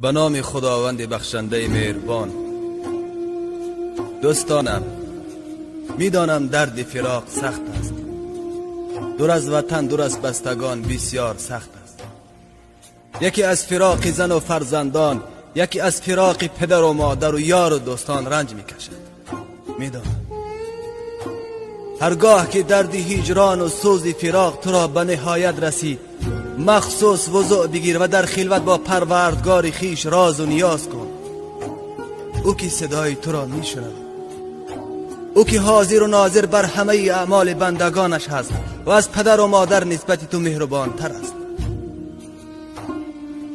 به نام خداوند بخشنده مهربان. دوستانم، میدانم درد فراق سخت است. دور از وطن، دور از بستگان بسیار سخت است. یکی از فراق زن و فرزندان، یکی از فراق پدر و مادر و یار و دوستان رنج میکشد. میدانم هرگاه که درد هجران و سوز فراق تو را به نهایت رسید، مخصوص وضوع بگیر و در خلوت با پروردگار خیش راز و نیاز کن. او که صدای تو را میشنود، او که حاضر و ناظر بر همه اعمال بندگانش هست و از پدر و مادر نسبت تو مهربان تر است.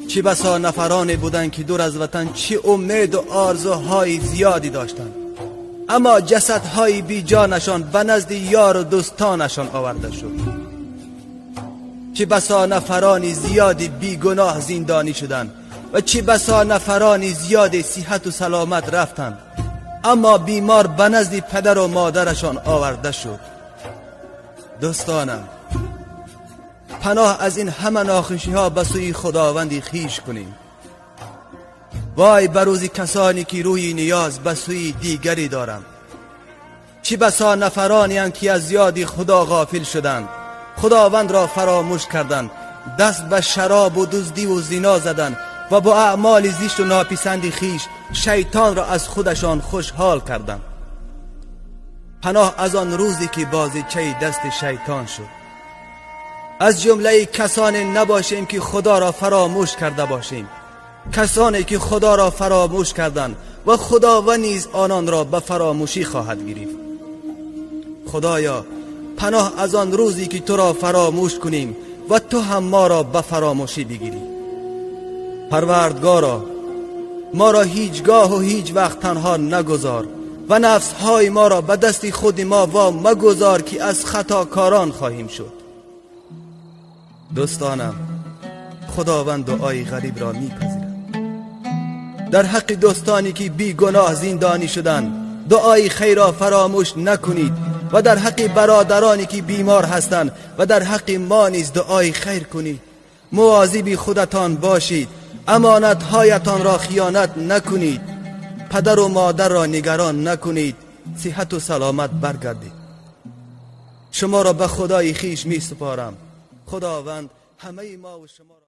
چه بسا نفرانی بودند که دور از وطن چه امید و آرزوهای زیادی داشتند، اما جسدهای بی جانشان به نزد یار و دوستانشان آورده شد. چه بسا نفرانی زیادی بی گناه زندانی شدند و چه بسا نفرانی زیادی صحت و سلامت رفتند، اما بیمار به نزد پدر و مادرشان آورده شد. دوستانم، پناه از این همه ناخوشی ها به سوی خداوندی خیش کنیم. وای بر روز کسانی که روی نیاز به سوی دیگری دارند. چه بسا نفرانی هم که از یاد خدا غافل شدند، خداوند را فراموش کردند، دست به شراب و دزدی و زنا زدند و با اعمال زشت و ناپسند خیش شیطان را از خودشان خوشحال کردند. پناه از آن روزی که بازیچه دست شیطان شد. از جمله کسانی نباشیم که خدا را فراموش کرده باشیم، کسانی که خدا را فراموش کردند و خداوند نیز آنان را به فراموشی خواهد گرفت. خدایا، پناه از آن روزی که تو را فراموش کنیم و تو هم ما را به فراموشی بگیری. پروردگارا، ما را هیچگاه و هیچ وقت تنها نگذار و نفسهای ما را به دست خود ما وام مگذار که از خطاکاران خواهیم شد. دوستانم، خداوند دعای غریب را میپذیرد. در حق دوستانی که بی گناه زندانی شدند دعای خیر را فراموش نکنید و در حق برادرانی که بیمار هستند و در حق ما نیز دعای خیر کنید. مواظب خودتان باشید، امانتهایتان را خیانت نکنید، پدر و مادر را نگران نکنید، صحت و سلامت برگردید. شما را به خدای خیش می سپارم. خداوند همه ما و شما